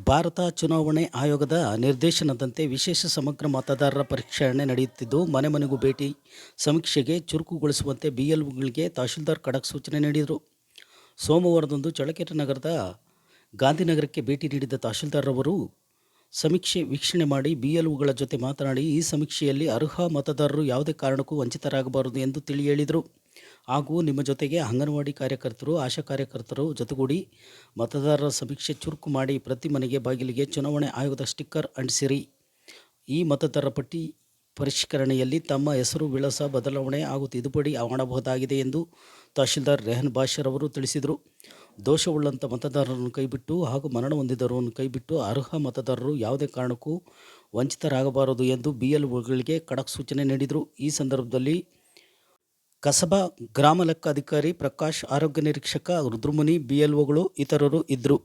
ಭಾರತ ಚುನಾವಣೆ ಆಯೋಗದ ನಿರ್ದೇಶನದಂತೆ ವಿಶೇಷ ಸಮಗ್ರ ಮತದಾರರ ಪರಿಷ್ಕರಣೆ ನಡೆಯುತ್ತಿದ್ದು, ಮನೆ ಮನೆಗೂ ಭೇಟಿ ಸಮೀಕ್ಷೆಗೆ ಚುರುಕುಗೊಳಿಸುವಂತೆ ಬಿಎಲ್ಒಗಳಿಗೆ ತಹಶೀಲ್ದಾರ್ ಖಡಕ್ ಸೂಚನೆ ನೀಡಿದರು. ಸೋಮವಾರದಂದು ಚಳ್ಳಕೆರೆ ನಗರದ ಗಾಂಧಿನಗರಕ್ಕೆ ಭೇಟಿ ನೀಡಿದ ತಹಶೀಲ್ದಾರ್ ಅವರು ಸಮೀಕ್ಷೆ ವೀಕ್ಷಣೆ ಮಾಡಿ ಬಿಎಲ್ಒಗಳ ಜೊತೆ ಮಾತನಾಡಿ, ಈ ಸಮೀಕ್ಷೆಯಲ್ಲಿ ಅರ್ಹ ಮತದಾರರು ಯಾವುದೇ ಕಾರಣಕ್ಕೂ ವಂಚಿತರಾಗಬಾರದು ಎಂದು ತಿಳಿ ಹೇಳಿದರು. ಹಾಗೂ ನಿಮ್ಮ ಜೊತೆಗೆ ಅಂಗನವಾಡಿ ಕಾರ್ಯಕರ್ತರು, ಆಶಾ ಕಾರ್ಯಕರ್ತರು ಜೊತೆಗೂಡಿ ಮತದಾರರ ಸಮೀಕ್ಷೆ ಚುರುಕು ಮಾಡಿ ಪ್ರತಿ ಮನೆಗೆ ಬಾಗಿಲಿಗೆ ಚುನಾವಣೆ ಆಯೋಗದ ಸ್ಟಿಕ್ಕರ್ ಅಂಟಿಸಿರಿ. ಈ ಮತದಾರರ ಪಟ್ಟಿ ಪರಿಷ್ಕರಣೆಯಲ್ಲಿ ತಮ್ಮ ಹೆಸರು, ವಿಳಾಸ ಬದಲಾವಣೆ ಹಾಗೂ ತಿದ್ದುಪಡಿ ಮಾಡಬಹುದಾಗಿದೆ ಎಂದು ತಹಶೀಲ್ದಾರ್ ರೆಹನ್ ಬಾಷರ್ ಅವರು ತಿಳಿಸಿದರು. ದೋಷವುಳ್ಳಂಥ ಮತದಾರರನ್ನು ಕೈಬಿಟ್ಟು ಹಾಗೂ ಮರಣ ಹೊಂದಿದವರನ್ನು ಕೈಬಿಟ್ಟು ಅರ್ಹ ಮತದಾರರು ಯಾವುದೇ ಕಾರಣಕ್ಕೂ ವಂಚಿತರಾಗಬಾರದು ಎಂದು ಬಿಎಲ್ಒಗಳಿಗೆ ಖಡಕ್ ಸೂಚನೆ ನೀಡಿದರು. ಈ ಸಂದರ್ಭದಲ್ಲಿ ಕಸಬಾ ಗ್ರಾಮ ಲೆಕ್ಕ ಅಧಿಕಾರಿ ಪ್ರಕಾಶ್, ಆರೋಗ್ಯ ನಿರೀಕ್ಷಕ ರುದ್ರಮುನಿ, ಬಿಎಲ್ಒಗಳು ಇತರರು ಇದ್ದರು.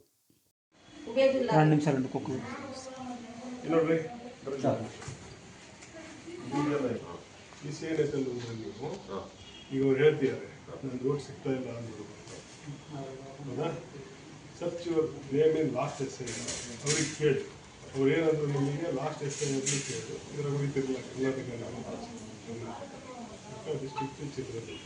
ಈಗ ಅವ್ರು ಹೇಳ್ತಿದ್ದಾರೆ ನನಗೆ ಓಟ್ ಸಿಗ್ತಾ ಇಲ್ಲ ಅಂದರು. ಹೌದಾ? Search your name in last S I ಅವ್ರಿಗೆ ಕೇಳಿ. ಅವ್ರು ಏನಂದ್ರು ನಿಮಗೆ ಲಾಸ್ಟ್ ಎಸ್ ಐ ಅಂತ ಕೇಳಿ. ಇದರ ಉಳಿತಿರಲಿಲ್ಲ ಕರ್ನಾಟಕ ಡಿಸ್ಟ್ರಿಕ್ಟ್ ಚಿತ್ರದುರ್ಗ.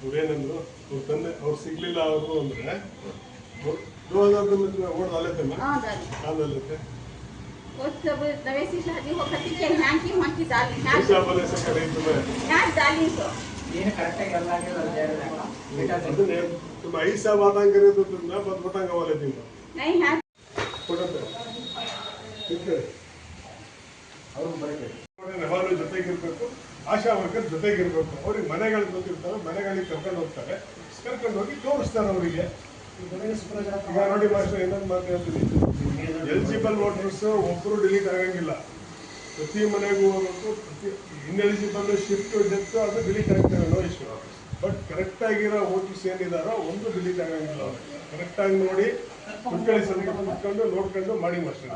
ಅವ್ರೇನಂದ್ರು ಅವ್ರ ತಂದೆ ಅವ್ರು ಸಿಗ್ಲಿಲ್ಲ ಅವರು ಅಂದರೆ ಓಡ್ ಅಲ್ಲೈತಲ್ಲ ಕಾಲಲ್ಲೈತೆ. जब नवे से शादी हो खती के यहाँ की माँ की डाली ना ऐसा बोले से करें तुम्हें ना डाली तो ये करेक्ट है करना के बेटा ಅದನ್ನೇ तुम ऐसा बात करे तो तुम ना बात बतांग वाले दिन नहीं है फोटो पे ठीक है ಅವರು ಬರಬೇಕು. ನೆಹರು ಜೊತೆಗಿರಬೇಕು, ಆಶಾ ವರ್ಕರ್ ಜೊತೆಗಿರಬೇಕು. ಅವ್ರಿಗೆ ಮನೆಗಳಿಗೆ ಗೊತ್ತಿರ್ತಾರೆ, ಮನೆಗಳಿಗೆ ಕರ್ಕೊಂಡು ಹೋಗ್ತಾರೆ, ಕರ್ಕೊಂಡು ಹೋಗಿ ತೋರಿಸ್ತಾರೆ ಅವರಿಗೆ. ಈಗ ನೋಡಿ ಮಾಸ್ಟರ್ ಇನ್ನೊಂದು ಮಾತು ಹೇಳ್ತೀನಿ, ಎಲಿಜಿಬಲ್ ವೋಟರ್ಸ್ ಒಬ್ಬರು ಡಿಲೀಟ್ ಆಗಂಗಿಲ್ಲ. ಪ್ರತಿ ಮನೆಗೂ ಹೋಗ್ಬೇಕು. ಪ್ರತಿ ಇನ್ಎಲಿಜಿಬಲ್ ಶಿಫ್ಟ್ ಡೆತ್ ಅದು ಡಿಲೀಟ್ ಆಗ್ತದೆ, ನೋ ಇಶ್ಯೂ. ಬಟ್ ಕರೆಕ್ಟಾಗಿರೋ ವೋಟರ್ಸ್ ಏನಿದಾರೋ ಒಂದು ಡಿಲೀಟ್ ಆಗಂಗಿಲ್ಲ. ಅವ್ರು ಕರೆಕ್ಟಾಗಿ ನೋಡಿ ಕುತ್ಕೊಳ್ಳಿ, ಸ್ವಲ್ಪ ಕುತ್ಕೊಂಡು ನೋಡ್ಕೊಂಡು ಮಾಡಿ ಮಾಸ್ಟರ್.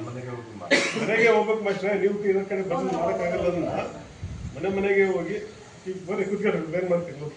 ಮನೆಗೆ ಹೋಗ್ಬೇಕು ಮಾಸ್ಟರ್. ನೀವು ಇದರ ಕಡೆ ಬಂದು ಮಾಡೋಕ್ಕಾಗಲ್ಲ. ಅದನ್ನ ಮನೆಗೆ ಹೋಗಿ ಈಗ ಬರೀ ಕುತ್ಕೊಂಡು ಏನು ಮಾಡ್ತೀನಿ.